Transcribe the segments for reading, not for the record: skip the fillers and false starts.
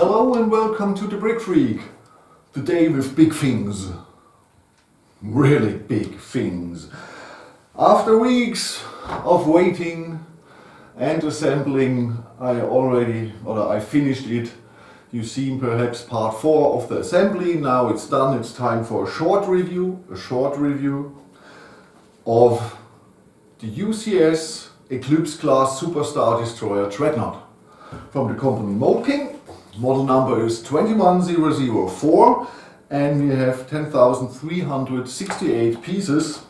Hello and welcome to the Brick Freak. The day with big things. Really big things. After weeks of waiting and assembling, I finished it. You've seen perhaps part 4 of the assembly. Now it's done. It's time for a short review of the UCS Eclipse-Class Superstar Destroyer Dreadnought from the company Mould. Model number is 21004 and we have 10,368 pieces.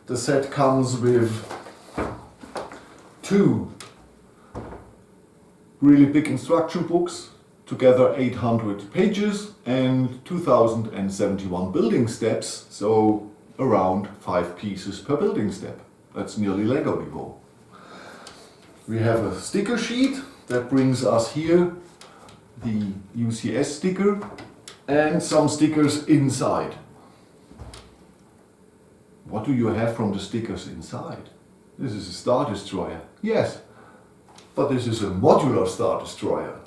The set comes with 2 really big instruction books, together 800 pages and 2071 building steps, so around 5 pieces per building step. That's nearly Lego level. We have a sticker sheet that brings us here the UCS sticker and some stickers inside. What do you have from the stickers inside? This is a Star Destroyer. Yes, but this is a modular Star Destroyer.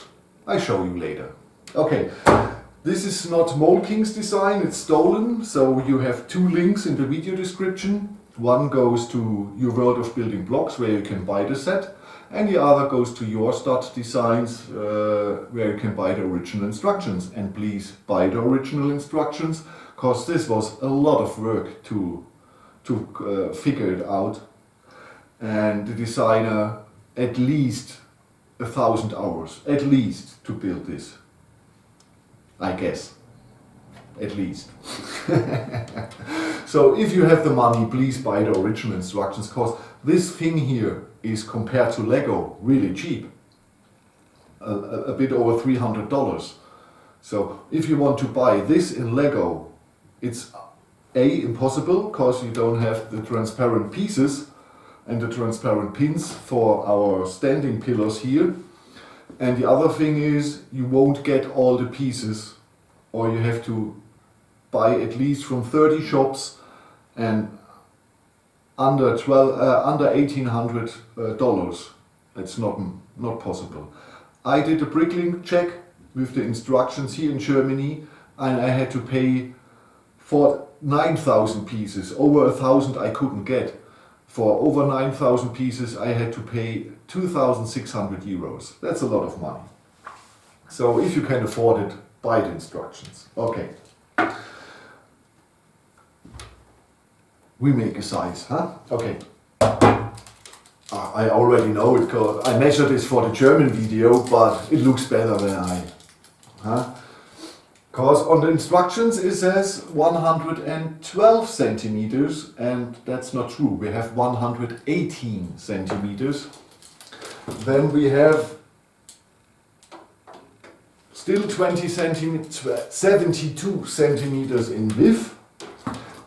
I show you later. Okay, this is not Mould King's design, it's stolen, so you have 2 links in the video description. One goes to your World of Building Blocks where you can buy the set, and the other goes to your Stud Designs where you can buy the original instructions. And please buy the original instructions, because this was a lot of work to figure it out, and the designer at least 1,000 hours, at least, to build this, I guess, at least. So if you have the money, please buy the original instructions, because this thing here is, compared to Lego, really cheap, a bit over $300. So if you want to buy this in Lego, it's impossible, because you don't have the transparent pieces and the transparent pins for our standing pillars here. And the other thing is, you won't get all the pieces, or you have to buy at least from 30 shops and under $1,800. It's not possible. I did a bricklink check with the instructions here in Germany, and I had to pay for 9,000 pieces. Over 1,000 I couldn't get. For over 9,000 pieces I had to pay 2,600 euros. That's a lot of money. So if you can afford it, buy the instructions. Okay. We make a size, huh? Okay. I already know it, because I measured this for the German video, but it looks better than because on the instructions it says 112 centimeters, and that's not true. We have 118 centimeters. Then we have still 72 centimeters in width.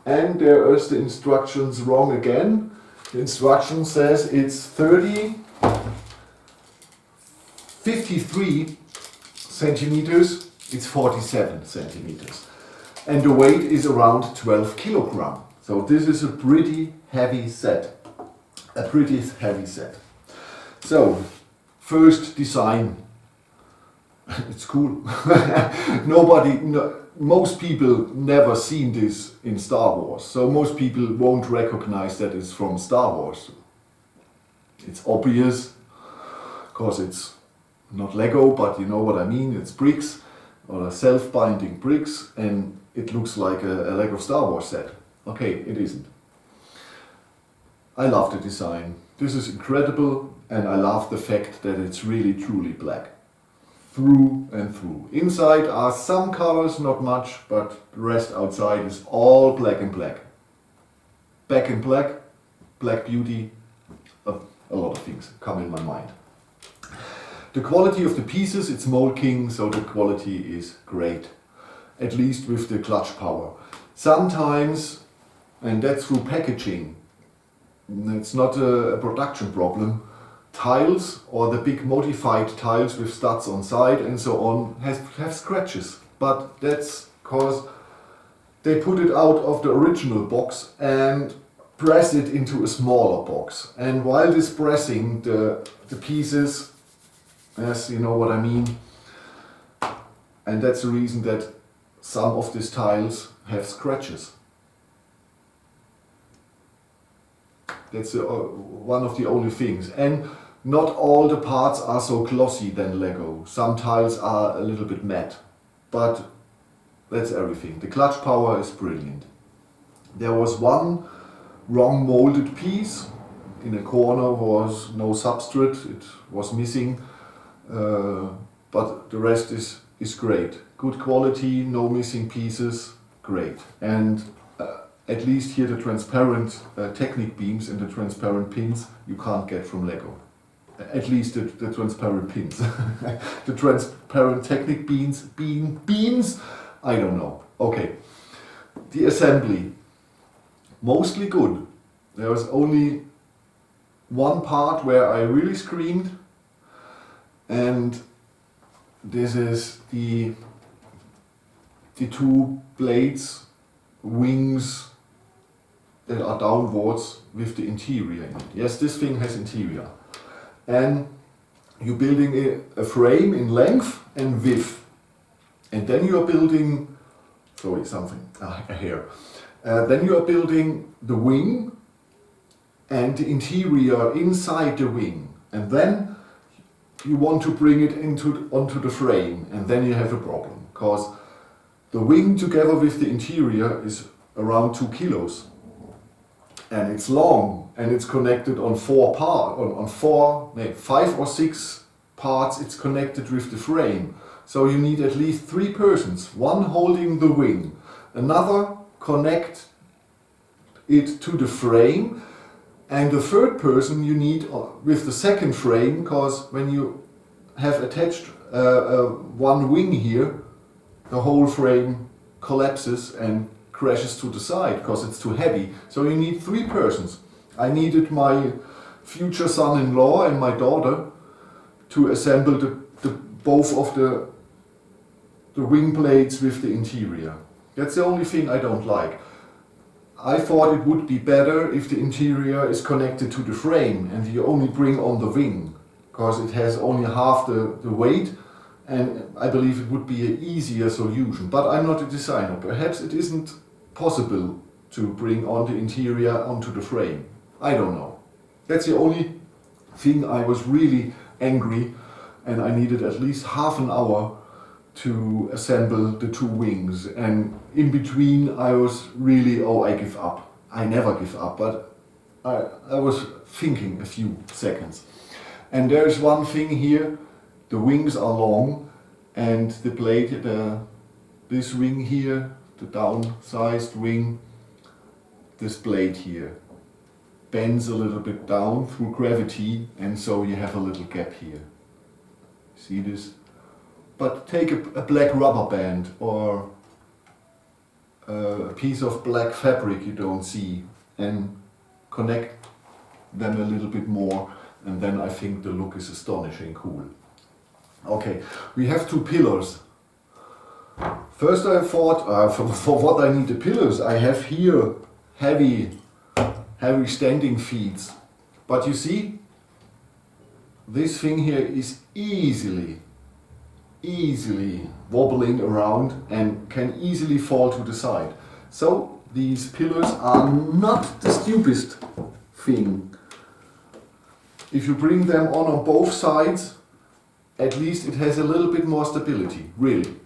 And there is the instructions wrong again. The instruction says it's 53 centimeters. It's 47 centimeters. And the weight is around 12 kilograms. So this is a pretty heavy set. So, first design. It's cool. Most people never seen this in Star Wars, so most people won't recognize that it's from Star Wars. It's obvious, because it's not Lego, but you know what I mean. It's bricks, or self-binding bricks, and it looks like a Lego Star Wars set. Okay, it isn't. I love the design. This is incredible, and I love the fact that it's really truly black. Through and through. Inside are some colors, not much, but the rest outside is all black and black. Back in black, black beauty, a lot of things come in my mind. The quality of the pieces, it's Mould King, so the quality is great. At least with the clutch power. Sometimes, and that's through packaging, it's not a production problem, tiles, or the big modified tiles with studs on side and so on, have scratches. But that's because they put it out of the original box and press it into a smaller box. And while this pressing, the pieces, as you know what I mean, And that's the reason that some of these tiles have scratches. That's one of the only things. And not all the parts are so glossy than Lego. Some tiles are a little bit matte, but that's everything. The clutch power is brilliant. There was one wrong molded piece. In a corner was no substrate, it was missing, but the rest is great. Good quality, no missing pieces, great. And at least here the transparent Technic beams and the transparent pins you can't get from Lego. At least the transparent pins. The transparent Technic beams, I don't know. Okay. The assembly, mostly good. There was only one part where I really screamed, and this is the two blades, wings that are downwards with the interior in it. Yes, this thing has interior. And you're building a frame in length and width. And then you're building, sorry, a hair. Then you are building the wing and the interior inside the wing. And then you want to bring it onto the frame, and then you have a problem. Because the wing together with the interior is around 2 kilos. And it's long, and it's connected on 5 or 6 parts. It's connected with the frame. So you need at least 3 persons, one holding the wing, another connect it to the frame, and the third person you need with the second frame, because when you have attached one wing here, the whole frame collapses and crashes to the side because it's too heavy. So you need 3 persons. I needed my future son-in-law and my daughter to assemble both of the wing blades with the interior. That's the only thing I don't like. I thought it would be better if the interior is connected to the frame and you only bring on the wing, because it has only half the weight, and I believe it would be an easier solution. But I'm not a designer. Perhaps it isn't possible to bring on the interior onto the frame. I don't know. That's the only thing I was really angry, and I needed at least half an hour to assemble the 2 wings. And in between I was really, I give up. I never give up, but I was thinking a few seconds. And there is one thing here, the wings are long, and the blade, this wing here, the downsized wing, this blade here bends a little bit down through gravity, and so you have a little gap here. See this? But take a black rubber band or a piece of black fabric you don't see and connect them a little bit more, and then I think the look is astonishing cool. Okay, we have 2 pillars. First I thought, for what I need the pillars, I have here heavy standing feet. But you see, this thing here is easily wobbling around and can easily fall to the side. So these pillars are not the stupidest thing. If you bring them on both sides, at least it has a little bit more stability, really.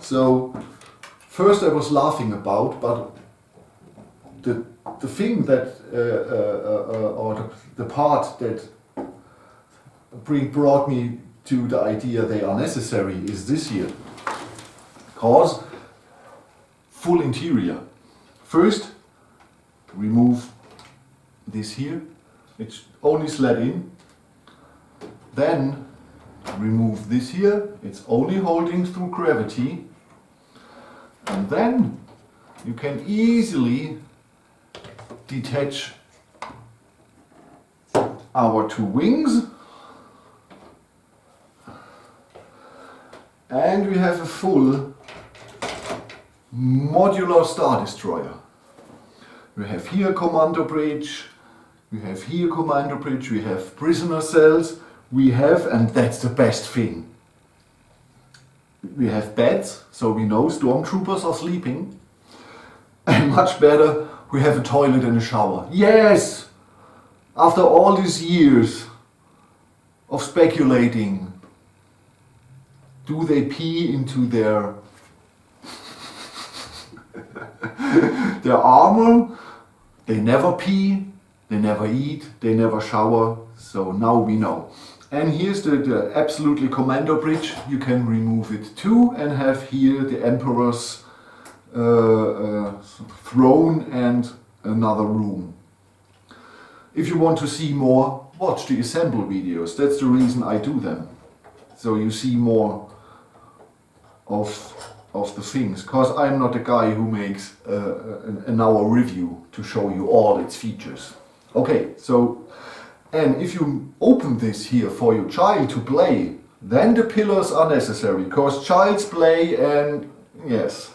So first I was laughing about, but the thing that, or the part that brought me to the idea they are necessary is this here. Because full interior. First, remove this here. It's only slid in. Then remove this here. It's only holding through gravity. And then you can easily detach our 2 wings. And we have a full modular Star Destroyer. We have here commando bridge, we have here commando bridge, we have prisoner cells, we have, and that's the best thing, we have beds, so we know stormtroopers are sleeping. And much better, we have a toilet and a shower. Yes! After all these years of speculating, do they pee into their armor? They never pee, they never eat, they never shower, so now we know. And here's the absolutely commando bridge. You can remove it too and have here the Emperor's throne and another room. If you want to see more, watch the assemble videos. That's the reason I do them. So you see more of the things. Because I'm not the guy who makes an hour review to show you all its features. Okay, so, and if you open this here for your child to play, then the pillars are necessary. Because child's play and yes.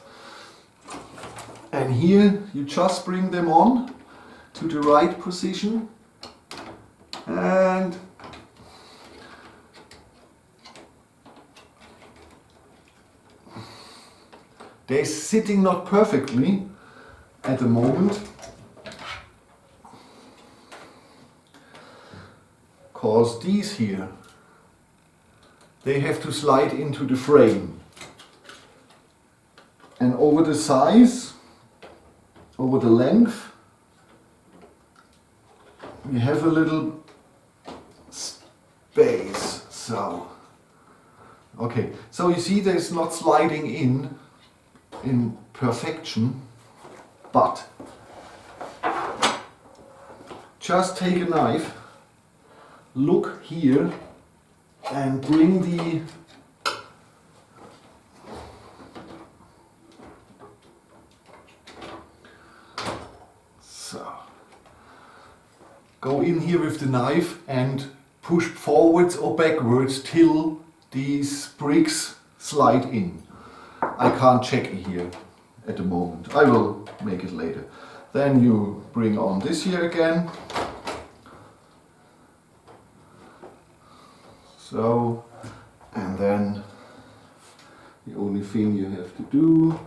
And here you just bring them on to the right position and they're sitting not perfectly at the moment because these here, they have to slide into the frame, and over the size, over the length, we have a little space. So, okay, so you see that it's not sliding in perfection, but just take a knife, look here and bring the go in here with the knife and push forwards or backwards till these bricks slide in. I can't check it here at the moment. I will make it later. Then you bring on this here again. So, and then the only thing you have to do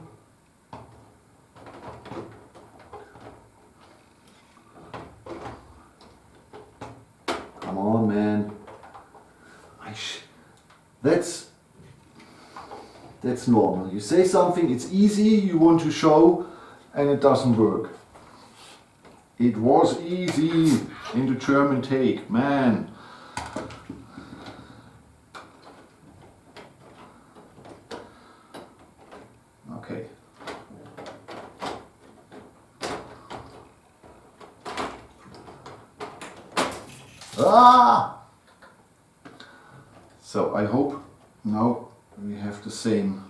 come on, man. That's normal. You say something, it's easy, you want to show, and it doesn't work. It was easy in the German take, man. Okay. Ah! So I hope now we have the same.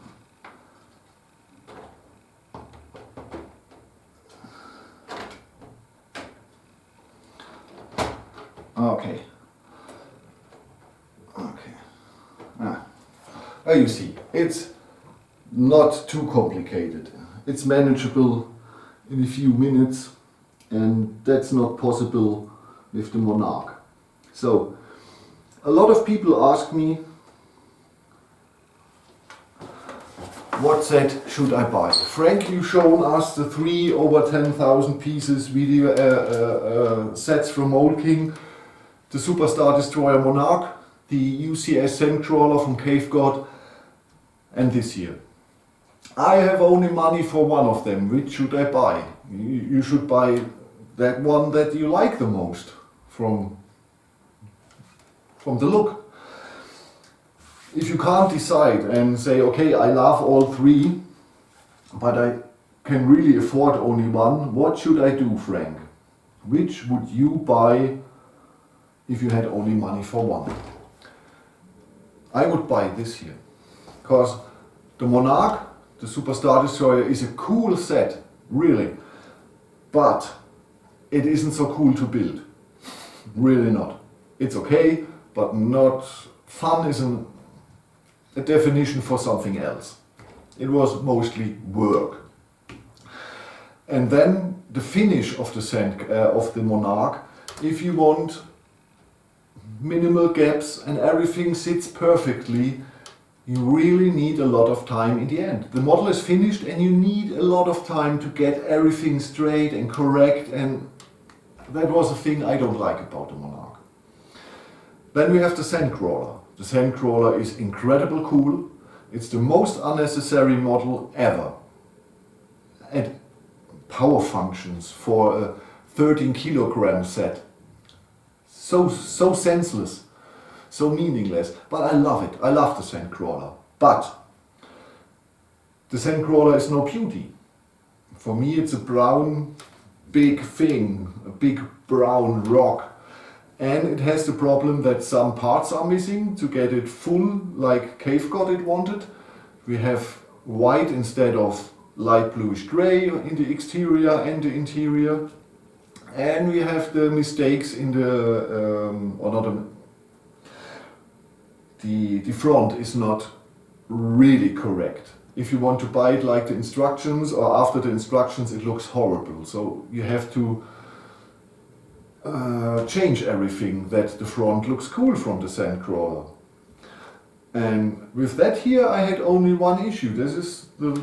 Okay. Okay. You see, it's not too complicated. It's manageable in a few minutes, and that's not possible with the Monarch. So, a lot of people ask me, what set should I buy? Frank, you've shown us the 3 over 10,000 pieces video sets from Mould King, the Superstar Destroyer Monarch, the UCS Sandcrawler from Cave God, and this here. I have only money for one of them. Which should I buy? You should buy that one that you like the most from the look. If you can't decide and say, okay, I love all 3, but I can really afford only one, what should I do, Frank? Which would you buy if you had only money for one? I would buy this here, because the Monarch, the Superstar Destroyer, is a cool set, really, but it isn't so cool to build. Really not. It's okay, but not fun is a definition for something else. It was mostly work. And then the finish of the Monarch, if you want minimal gaps and everything sits perfectly, you really need a lot of time in the end. The model is finished and you need a lot of time to get everything straight and correct, and that was a thing I don't like about the Monarch. Then we have the Sandcrawler. The Sandcrawler is incredibly cool. It's the most unnecessary model ever. And power functions for a 13 kilogram set. So senseless. So meaningless, but I love it. I love the Sandcrawler. But the Sandcrawler is no beauty. For me it's a brown big thing, a big brown rock. And it has the problem that some parts are missing to get it full like Cave God it wanted. We have white instead of light bluish grey in the exterior and the interior. And we have the mistakes in the front is not really correct. If you want to buy it like the instructions or after the instructions, it looks horrible. So you have to change everything that the front looks cool from the Sandcrawler. And with that here I had only one issue. This is the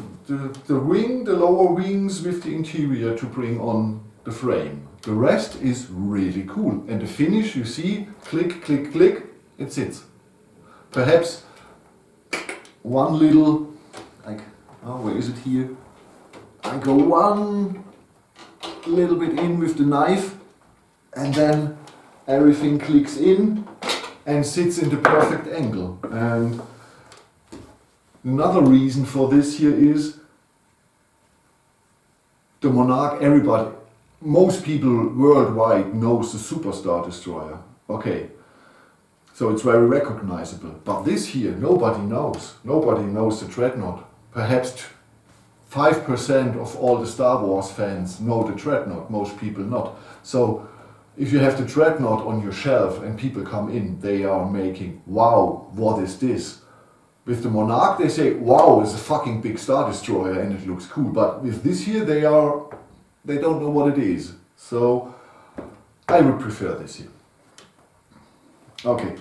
wing, the lower wings with the interior to bring on the frame. The rest is really cool. And the finish, you see, click, click, click, it sits. Perhaps one little, like, oh, where is it here? I go one little bit in with the knife and then everything clicks in and sits in the perfect angle. And another reason for this here is the Monarch, most people worldwide knows the Superstar Destroyer. Okay. So it's very recognizable. But this here, nobody knows. Nobody knows the Dreadnought. Perhaps 5% of all the Star Wars fans know the Dreadnought, most people not. So if you have the Dreadnought on your shelf and people come in, they are making, wow, what is this? With the Monarch they say, wow, it's a fucking big Star Destroyer and it looks cool. But with this here they don't know what it is. So I would prefer this here. Okay,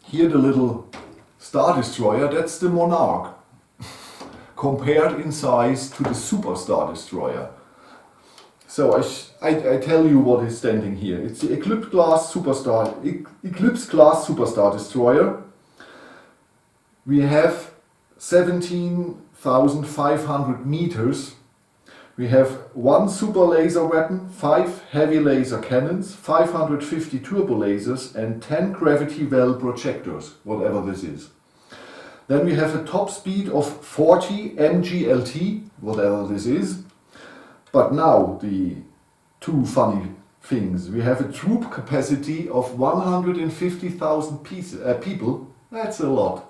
here the little Star Destroyer, that's the Monarch, compared in size to the Superstar Destroyer. So I tell you what is standing here. It's the Eclipse-Class Superstar Destroyer. We have 17,500 meters. We have one super laser weapon, 5 heavy laser cannons, 550 turbo lasers and 10 gravity well projectors, whatever this is. Then we have a top speed of 40 mglt, whatever this is. But now the two funny things. We have a troop capacity of 150,000 people, that's a lot.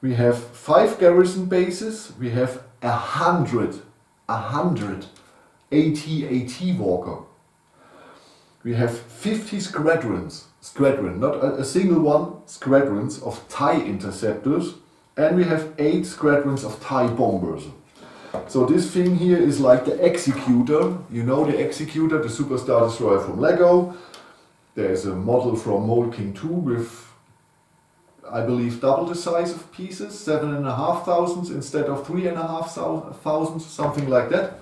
We have 5 garrison bases, we have 100 AT Walker. We have 50 squadrons, not a single one, squadrons of TIE interceptors, and we have 8 squadrons of TIE bombers. So this thing here is like the Executor. You know the Executor, the Superstar Destroyer from Lego. There's a model from Mould King 2 with, I believe, double the size of pieces, 7,500 instead of 3,500, something like that.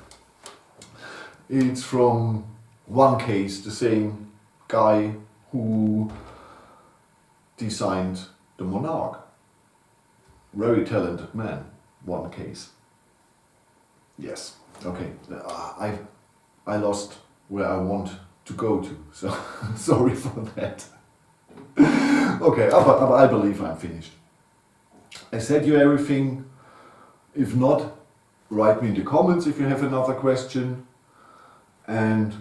It's from one case, the same guy who designed the Monarch. Very talented man, one case. Yes, okay, I lost where I want to go to, so sorry for that. Okay, but I believe I'm finished. I said you everything. If not, write me in the comments if you have another question. And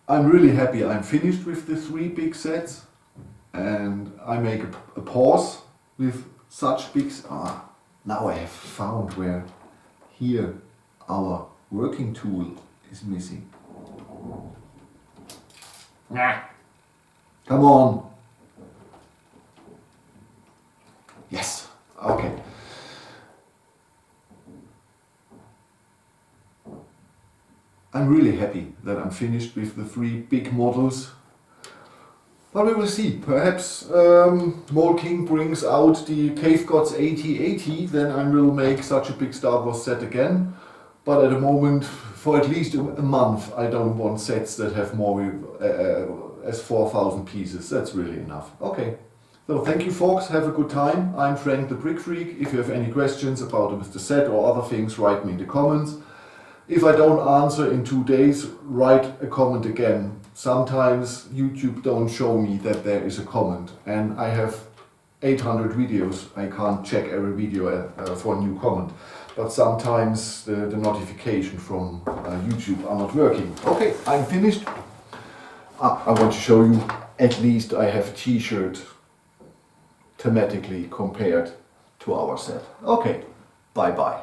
I'm really happy I'm finished with the 3 big sets. And I make a pause with such big... now I have found where here our working tool is missing. Come on. Yes, okay. I'm really happy that I'm finished with the 3 big models. But we will see. Perhaps Mould King brings out the Cave Gods 8080, then I will make such a big Star Wars set again. But at the moment, for at least a month, I don't want sets that have more as 4,000 pieces. That's really enough. Okay. So thank you folks, have a good time. I'm Frank the Brick Freak. If you have any questions about the set or other things, write me in the comments. If I don't answer in 2 days, write a comment again. Sometimes YouTube don't show me that there is a comment, and I have 800 videos. I can't check every video for a new comment. But sometimes the notification from YouTube are not working. Okay, I'm finished. I want to show you, at least I have a t-shirt thematically compared to our set. Okay, bye bye.